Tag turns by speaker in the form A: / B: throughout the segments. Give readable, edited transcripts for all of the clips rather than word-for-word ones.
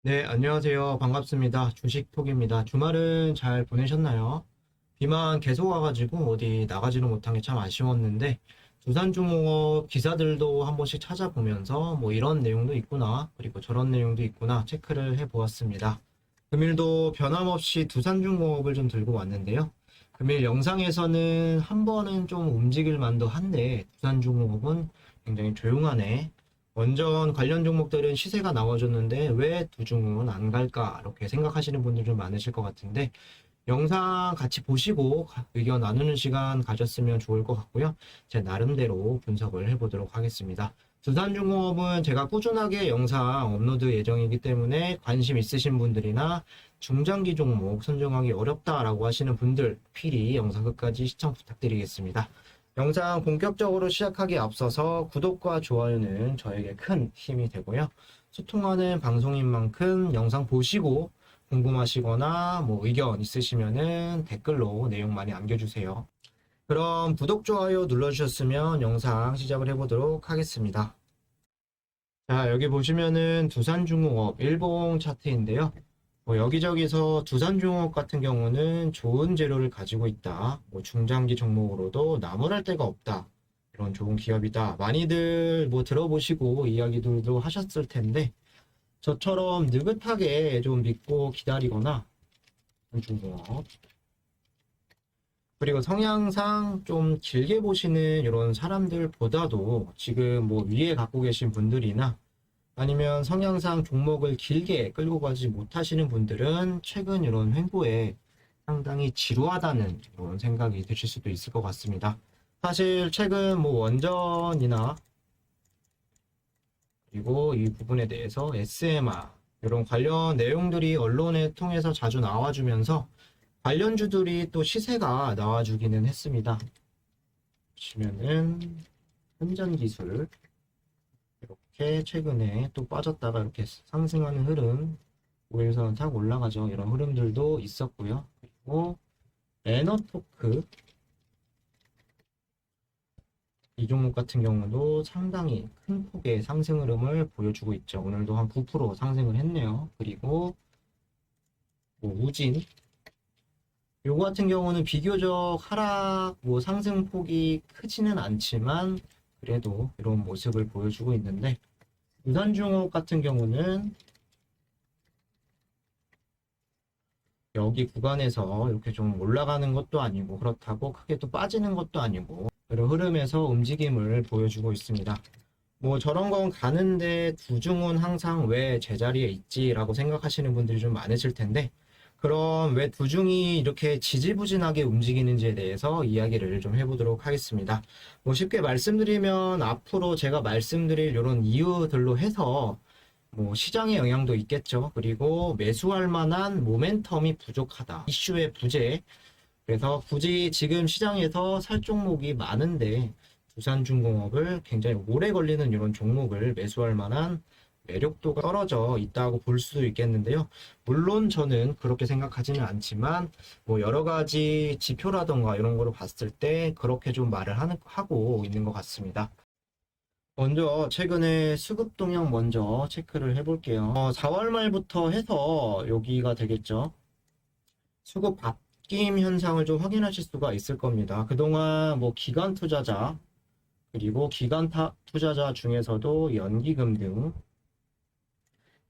A: 네, 안녕하세요. 반갑습니다. 주식톡입니다. 주말은 잘 보내셨나요? 비만 계속 와가지고 어디 나가지는 못한 게 참 아쉬웠는데, 두산중공업 기사들도 한 번씩 찾아보면서 뭐 이런 내용도 있구나, 그리고 저런 내용도 있구나 체크를 해보았습니다. 금일도 변함없이 두산중공업을 좀 들고 왔는데요. 금일 영상에서는 한 번은 좀 움직일 만도 한데, 두산중공업은 굉장히 조용하네. 원전 관련 종목들은 시세가 나와줬는데 왜 두중은 안 갈까? 이렇게 생각하시는 분들 좀 많으실 것 같은데 영상 같이 보시고 의견 나누는 시간 가졌으면 좋을 것 같고요. 제 나름대로 분석을 해보도록 하겠습니다. 두산중공업은 제가 꾸준하게 영상 업로드 예정이기 때문에 관심 있으신 분들이나 중장기 종목 선정하기 어렵다라고 하시는 분들 필히 영상 끝까지 시청 부탁드리겠습니다. 영상 본격적으로 시작하기에 앞서서 구독과 좋아요는 저에게 큰 힘이 되고요. 소통하는 방송인 만큼 영상 보시고 궁금하시거나 뭐 의견 있으시면은 댓글로 내용 많이 남겨주세요. 그럼 구독, 좋아요 눌러주셨으면 영상 시작을 해보도록 하겠습니다. 자, 여기 보시면은 두산중공업 일봉 차트인데요. 뭐 여기저기서 두산중공업 같은 경우는 좋은 재료를 가지고 있다. 뭐 중장기 종목으로도 나무랄 데가 없다. 이런 좋은 기업이다. 많이들 뭐 들어보시고 이야기들도 하셨을 텐데 저처럼 느긋하게 좀 믿고 기다리거나 두산중공업 그리고 성향상 좀 길게 보시는 이런 사람들보다도 지금 뭐 위에 갖고 계신 분들이나 아니면 성향상 종목을 길게 끌고 가지 못하시는 분들은 최근 이런 횡보에 상당히 지루하다는 이런 생각이 드실 수도 있을 것 같습니다. 사실 최근 뭐 원전이나 그리고 이 부분에 대해서 SMR 이런 관련 내용들이 언론에 통해서 자주 나와주면서 관련주들이 또 시세가 나와주기는 했습니다. 보시면은 현전기술 이렇게 최근에 또 빠졌다가 이렇게 상승하는 흐름 5일선 타고 올라가죠. 이런 흐름들도 있었고요. 그리고 에너토크 이 종목 같은 경우도 상당히 큰 폭의 상승 흐름을 보여주고 있죠. 오늘도 한 9% 상승을 했네요. 그리고 뭐 우진 요거 같은 경우는 비교적 하락 뭐 상승 폭이 크지는 않지만 그래도 이런 모습을 보여주고 있는데 유산중업 같은 경우는 여기 구간에서 이렇게 좀 올라가는 것도 아니고 그렇다고 크게 또 빠지는 것도 아니고 이런 흐름에서 움직임을 보여주고 있습니다. 뭐 저런 건 가는데 두중은 항상 왜 제자리에 있지라고 생각하시는 분들이 좀 많으실 텐데 그럼 왜 두중이 이렇게 지지부진하게 움직이는지에 대해서 이야기를 좀 해보도록 하겠습니다. 뭐 쉽게 말씀드리면 앞으로 제가 말씀드릴 이런 이유들로 해서 뭐 시장의 영향도 있겠죠. 그리고 매수할 만한 모멘텀이 부족하다. 이슈의 부재. 그래서 굳이 지금 시장에서 살 종목이 많은데 두산중공업을 굉장히 오래 걸리는 이런 종목을 매수할 만한 매력도가 떨어져 있다고 볼 수도 있겠는데요. 물론 저는 그렇게 생각하지는 않지만 뭐 여러 가지 지표라던가 이런 거를 봤을 때 그렇게 좀 말을 하고 있는 것 같습니다. 먼저 최근에 수급 동향 먼저 체크를 해볼게요. 4월 말부터 해서 여기가 되겠죠. 수급 바뀜 현상을 좀 확인하실 수가 있을 겁니다. 그동안 뭐 기관 투자자 그리고 투자자 중에서도 연기금 등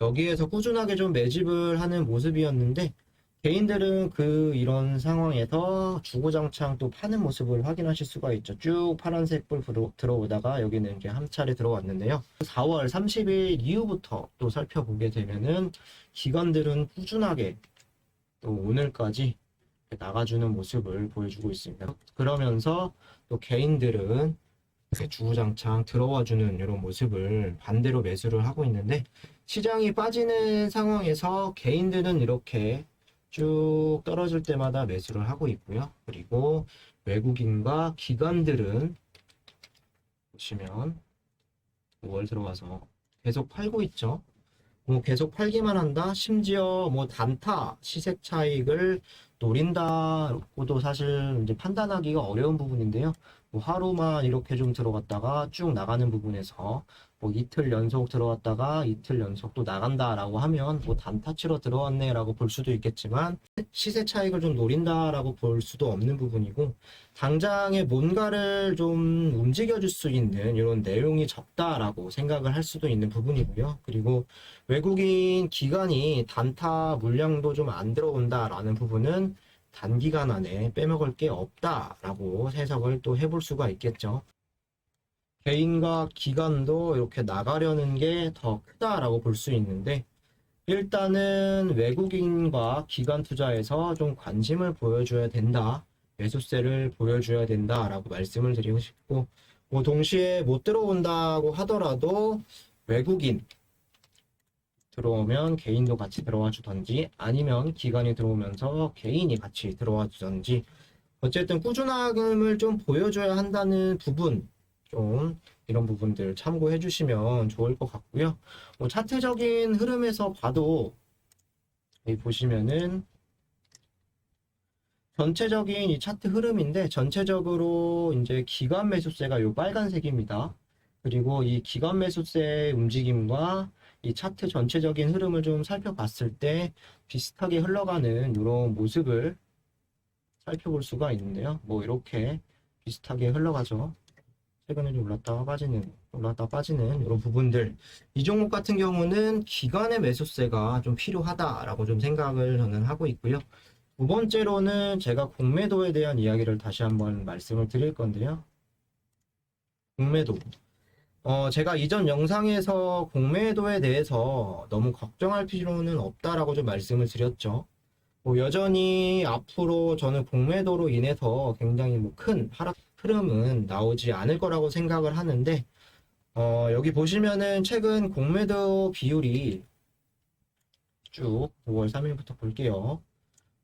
A: 여기에서 꾸준하게 좀 매집을 하는 모습이었는데 개인들은 이런 상황에서 주구장창 또 파는 모습을 확인하실 수가 있죠. 쭉 파란색 불 들어오다가 여기는 이제 한 차례 들어왔는데요. 4월 30일 이후부터 또 살펴보게 되면은 기관들은 꾸준하게 또 오늘까지 나가주는 모습을 보여주고 있습니다. 그러면서 또 개인들은 주구장창 들어와주는 이런 모습을 반대로 매수를 하고 있는데 시장이 빠지는 상황에서 개인들은 이렇게 쭉 떨어질 때마다 매수를 하고 있고요. 그리고 외국인과 기관들은 보시면 5월 들어와서 계속 팔고 있죠. 뭐 계속 팔기만 한다. 심지어 뭐 단타 시색 차익을 노린다고도 사실 이제 판단하기가 어려운 부분인데요. 뭐 하루만 이렇게 좀 들어갔다가 쭉 나가는 부분에서 뭐 이틀 연속 들어왔다가 이틀 연속 또 나간다라고 하면 뭐 단타 치러 들어왔네라고 볼 수도 있겠지만 시세 차익을 좀 노린다라고 볼 수도 없는 부분이고 당장에 뭔가를 좀 움직여줄 수 있는 이런 내용이 적다라고 생각을 할 수도 있는 부분이고요. 그리고 외국인 기관이 단타 물량도 좀 안 들어온다라는 부분은 단기간 안에 빼먹을 게 없다라고 해석을 또 해볼 수가 있겠죠. 개인과 기관도 이렇게 나가려는 게 더 크다라고 볼 수 있는데 일단은 외국인과 기관 투자에서 좀 관심을 보여줘야 된다. 매수세를 보여줘야 된다라고 말씀을 드리고 싶고 뭐 동시에 못 들어온다고 하더라도 외국인 들어오면 개인도 같이 들어와 주던지 아니면 기관이 들어오면서 개인이 같이 들어와 주던지 어쨌든 꾸준함을 좀 보여줘야 한다는 부분 좀 이런 부분들 참고해 주시면 좋을 것 같고요. 뭐 차트적인 흐름에서 봐도 여기 보시면은 전체적인 이 차트 흐름인데 전체적으로 이제 기관 매수세가 요 빨간색입니다. 그리고 이 기관 매수세의 움직임과 이 차트 전체적인 흐름을 좀 살펴봤을 때 비슷하게 흘러가는 이런 모습을 살펴볼 수가 있는데요. 뭐 이렇게 비슷하게 흘러가죠. 최근에 좀 올랐다가 빠지는 이런 부분들. 이 종목 같은 경우는 기관의 매수세가 좀 필요하다라고 좀 생각을 저는 하고 있고요. 두 번째로는 제가 공매도에 대한 이야기를 다시 한번 말씀을 드릴 건데요. 공매도. 제가 이전 영상에서 공매도에 대해서 너무 걱정할 필요는 없다라고 좀 말씀을 드렸죠. 뭐 여전히 앞으로 저는 공매도로 인해서 굉장히 뭐 큰 하락 흐름은 나오지 않을 거라고 생각을 하는데 여기 보시면은 최근 공매도 비율이 쭉 5월 3일부터 볼게요.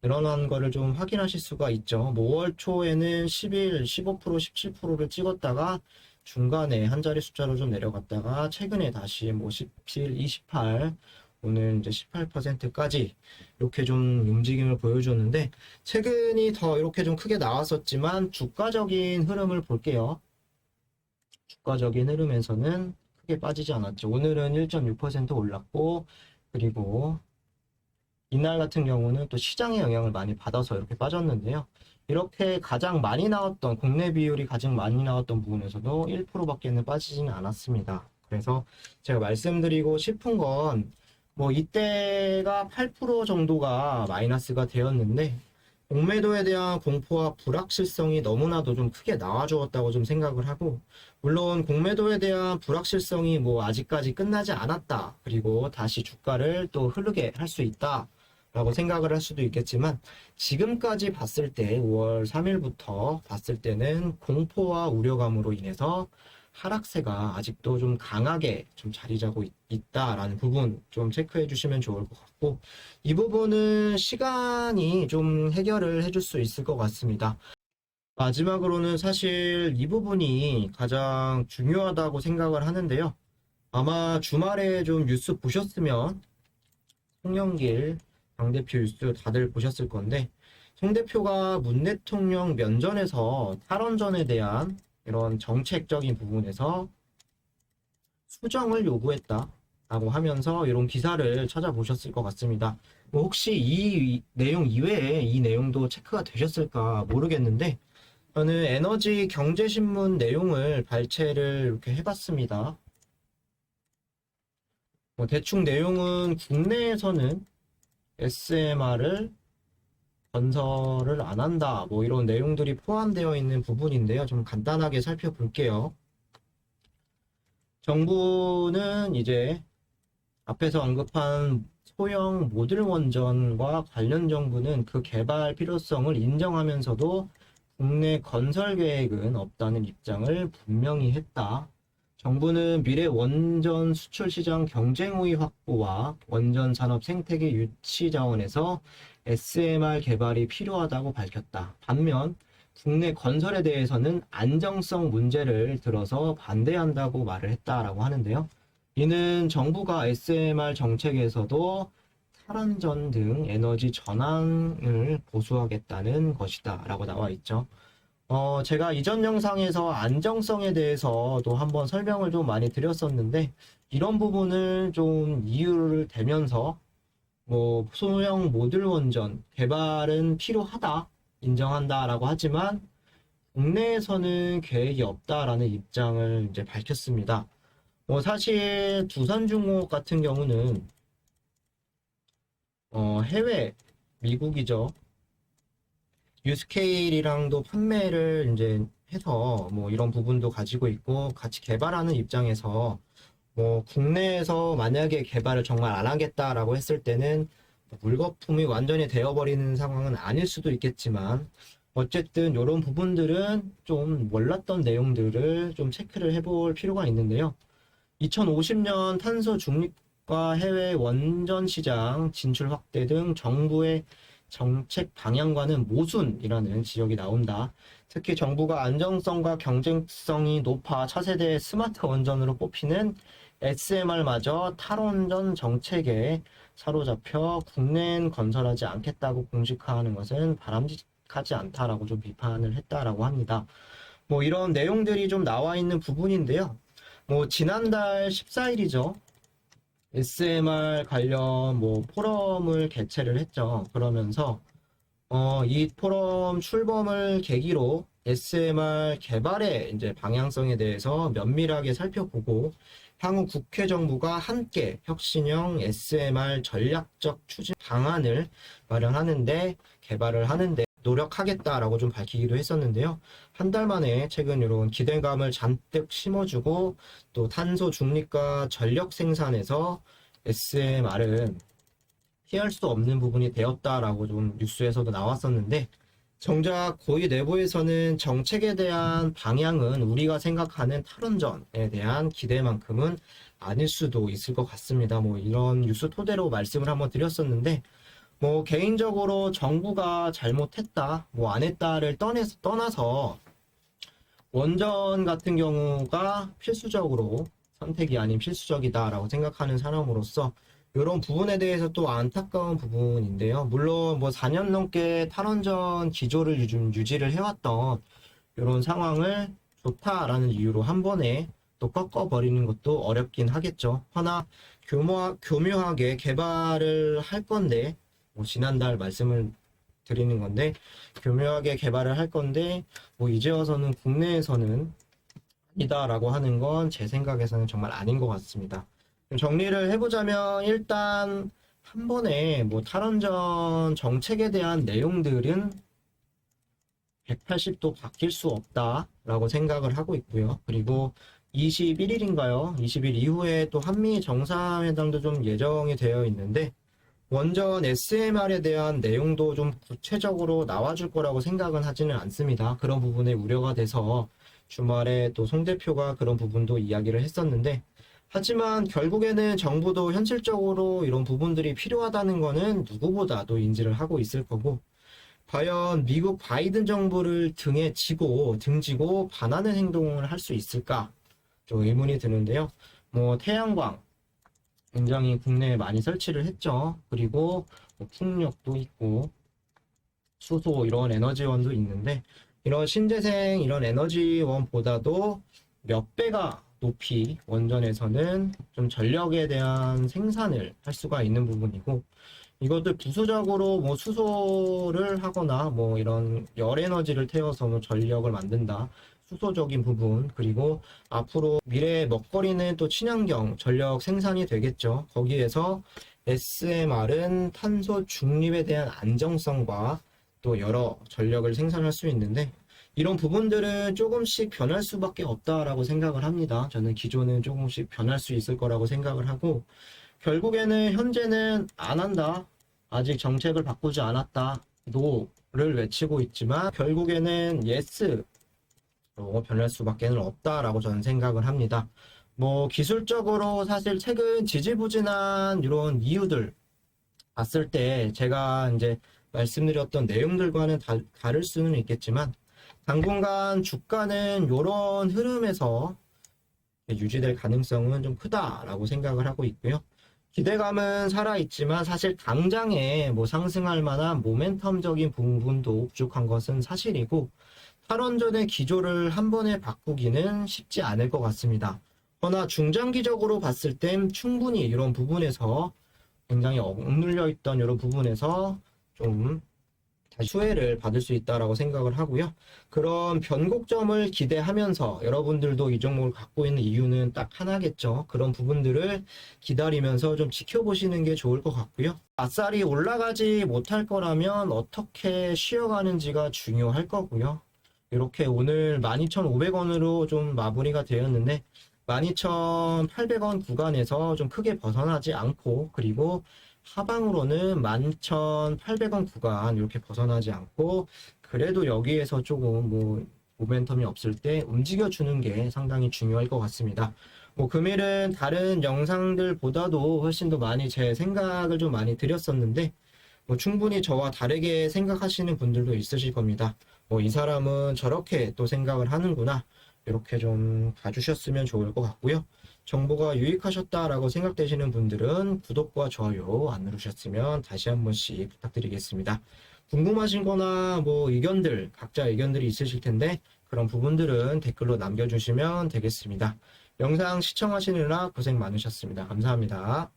A: 늘어난 거를 좀 확인하실 수가 있죠. 뭐 5월 초에는 11, 15%, 17%를 찍었다가 중간에 한 자리 숫자로 좀 내려갔다가 최근에 다시 뭐 17, 28, 오늘 이제 18%까지 이렇게 좀 움직임을 보여줬는데 최근이 더 이렇게 좀 크게 나왔었지만 주가적인 흐름을 볼게요. 주가적인 흐름에서는 크게 빠지지 않았죠. 오늘은 1.6% 올랐고 그리고 이날 같은 경우는 또 시장의 영향을 많이 받아서 이렇게 빠졌는데요. 이렇게 가장 많이 나왔던 국내 비율이 가장 많이 나왔던 부분에서도 1%밖에는 빠지지는 않았습니다. 그래서 제가 말씀드리고 싶은 건 뭐 이때가 8% 정도가 마이너스가 되었는데 공매도에 대한 공포와 불확실성이 너무나도 좀 크게 나와주었다고 좀 생각을 하고 물론 공매도에 대한 불확실성이 뭐 아직까지 끝나지 않았다. 그리고 다시 주가를 또 흐르게 할 수 있다. 라고 생각을 할 수도 있겠지만 지금까지 봤을 때 5월 3일부터 봤을 때는 공포와 우려감으로 인해서 하락세가 아직도 좀 강하게 좀 자리 잡고 있다라는 부분 좀 체크해 주시면 좋을 것 같고 이 부분은 시간이 좀 해결을 해줄 수 있을 것 같습니다. 마지막으로는 사실 이 부분이 가장 중요하다고 생각을 하는데요. 아마 주말에 좀 뉴스 보셨으면 송영길 당대표 뉴스 다들 보셨을 건데 송 대표가 문 대통령 면전에서 탈원전에 대한 이런 정책적인 부분에서 수정을 요구했다라고 하면서 이런 기사를 찾아보셨을 것 같습니다. 뭐 혹시 이 내용 이외에 이 내용도 체크가 되셨을까 모르겠는데 저는 에너지 경제신문 내용을 발췌를 이렇게 해봤습니다. 뭐 대충 내용은 국내에서는 SMR을 건설을 안 한다. 뭐 이런 내용들이 포함되어 있는 부분인데요. 좀 간단하게 살펴볼게요. 정부는 이제 앞에서 언급한 소형 모듈 원전과 관련 정부는 그 개발 필요성을 인정하면서도 국내 건설 계획은 없다는 입장을 분명히 했다. 정부는 미래 원전 수출 시장 경쟁 우위 확보와 원전 산업 생태계 유치 자원에서 SMR 개발이 필요하다고 밝혔다. 반면 국내 건설에 대해서는 안정성 문제를 들어서 반대한다고 말을 했다라고 하는데요. 이는 정부가 SMR 정책에서도 탈원전 등 에너지 전환을 보수하겠다는 것이다 라고 나와 있죠. 제가 이전 영상에서 안정성에 대해서도 한번 설명을 좀 많이 드렸었는데, 이런 부분을 좀 이유를 대면서, 뭐, 소형 모듈 원전 개발은 필요하다, 인정한다라고 하지만, 국내에서는 계획이 없다라는 입장을 이제 밝혔습니다. 사실 두산중공업 같은 경우는 해외 미국이죠. 유스케일이랑도 판매를 이제 해서 뭐 이런 부분도 가지고 있고 같이 개발하는 입장에서 뭐 국내에서 만약에 개발을 정말 안 하겠다라고 했을 때는 물거품이 완전히 되어버리는 상황은 아닐 수도 있겠지만 어쨌든 이런 부분들은 좀 몰랐던 내용들을 좀 체크를 해볼 필요가 있는데요. 2050년 탄소 중립과 해외 원전 시장 진출 확대 등 정부의 정책 방향과는 모순이라는 지적이 나온다. 특히 정부가 안정성과 경쟁성이 높아 차세대 스마트 원전으로 뽑히는 SMR마저 탈원전 정책에 사로잡혀 국내엔 건설하지 않겠다고 공식화하는 것은 바람직하지 않다라고 좀 비판을 했다라고 합니다. 뭐 이런 내용들이 좀 나와 있는 부분인데요. 뭐 지난달 14일이죠. SMR 관련 뭐 포럼을 개최를 했죠. 그러면서 이 포럼 출범을 계기로 SMR 개발의 이제 방향성에 대해서 면밀하게 살펴보고 향후 국회 정부가 함께 혁신형 SMR 전략적 추진 방안을 마련하는데 개발을 하는데 노력하겠다라고 좀 밝히기도 했었는데요. 한 달 만에 최근 이런 기대감을 잔뜩 심어주고 또 탄소 중립과 전력 생산에서 SMR은 피할 수 없는 부분이 되었다라고 좀 뉴스에서도 나왔었는데 정작 고위 내부에서는 정책에 대한 방향은 우리가 생각하는 탈원전에 대한 기대만큼은 아닐 수도 있을 것 같습니다. 뭐 이런 뉴스 토대로 말씀을 한번 드렸었는데 뭐 개인적으로 정부가 잘못했다, 뭐 안 했다를 떠나서 원전 같은 경우가 필수적으로 선택이 아닌 필수적이다라고 생각하는 사람으로서 이런 부분에 대해서 또 안타까운 부분인데요. 물론 뭐 4년 넘게 탈원전 기조를 좀 유지를 해왔던 이런 상황을 좋다라는 이유로 한 번에 또 꺾어버리는 것도 어렵긴 하겠죠. 허나 교묘하게 개발을 할 건데 뭐 지난달 말씀을 드리는 건데 교묘하게 개발을 할 건데 뭐 이제 와서는 국내에서는 아니다라고 하는 건 제 생각에서는 정말 아닌 것 같습니다. 정리를 해보자면 일단 한 번에 뭐 탈원전 정책에 대한 내용들은 180도 바뀔 수 없다라고 생각을 하고 있고요. 그리고 21일인가요? 20일 이후에 또 한미 정상회담도 좀 예정이 되어 있는데 원전 SMR에 대한 내용도 좀 구체적으로 나와줄 거라고 생각은 하지는 않습니다. 그런 부분에 우려가 돼서 주말에 또 송 대표가 그런 부분도 이야기를 했었는데 하지만 결국에는 정부도 현실적으로 이런 부분들이 필요하다는 거는 누구보다도 인지를 하고 있을 거고 과연 미국 바이든 정부를 등지고 반하는 행동을 할 수 있을까 좀 의문이 드는데요. 뭐 태양광 굉장히 국내에 많이 설치를 했죠. 그리고 뭐 풍력도 있고 수소 이런 에너지원도 있는데 이런 신재생 이런 에너지원보다도 몇 배가 높이 원전에서는 좀 전력에 대한 생산을 할 수가 있는 부분이고 이것들 부수적으로 뭐 수소를 하거나 뭐 이런 열에너지를 태워서 뭐 전력을 만든다. 수소적인 부분 그리고 앞으로 미래의 먹거리는 또 친환경 전력 생산이 되겠죠. 거기에서 SMR은 탄소 중립에 대한 안정성과 또 여러 전력을 생산할 수 있는데 이런 부분들은 조금씩 변할 수밖에 없다라고 생각을 합니다. 저는 기존은 조금씩 변할 수 있을 거라고 생각을 하고 결국에는 현재는 안 한다. 아직 정책을 바꾸지 않았다. 노를 외치고 있지만 결국에는 예스 변할 수밖에 없다라고 저는 생각을 합니다. 뭐 기술적으로 사실 최근 지지부진한 이런 이유들 봤을 때 제가 이제 말씀드렸던 내용들과는 다를 수는 있겠지만 당분간 주가는 이런 흐름에서 유지될 가능성은 좀 크다라고 생각을 하고 있고요. 기대감은 살아있지만 사실 당장에 뭐 상승할 만한 모멘텀적인 부분도 부족한 것은 사실이고 탈원전의 기조를 한 번에 바꾸기는 쉽지 않을 것 같습니다. 허나 중장기적으로 봤을 땐 충분히 이런 부분에서 굉장히 억눌려 있던 이런 부분에서 좀 다시 수혜를 받을 수 있다라고 생각을 하고요. 그런 변곡점을 기대하면서 여러분들도 이 종목을 갖고 있는 이유는 딱 하나겠죠. 그런 부분들을 기다리면서 좀 지켜보시는 게 좋을 것 같고요. 아싸리 올라가지 못할 거라면 어떻게 쉬어가는지가 중요할 거고요. 이렇게 오늘 12,500원으로 좀 마무리가 되었는데 12,800원 구간에서 좀 크게 벗어나지 않고, 그리고 하방으로는 11,800원 구간 이렇게 벗어나지 않고, 그래도 여기에서 조금 뭐 모멘텀이 없을 때 움직여주는 게 상당히 중요할 것 같습니다. 뭐 금일은 다른 영상들보다도 훨씬 더 많이 제 생각을 좀 많이 드렸었는데, 뭐 충분히 저와 다르게 생각하시는 분들도 있으실 겁니다. 뭐 이 사람은 저렇게 또 생각을 하는구나, 이렇게 좀 봐주셨으면 좋을 것 같고요. 정보가 유익하셨다라고 생각되시는 분들은 구독과 좋아요 안 누르셨으면 다시 한 번씩 부탁드리겠습니다. 궁금하신 거나 뭐 의견들, 각자 의견들이 있으실 텐데 그런 부분들은 댓글로 남겨주시면 되겠습니다. 영상 시청하시느라 고생 많으셨습니다. 감사합니다.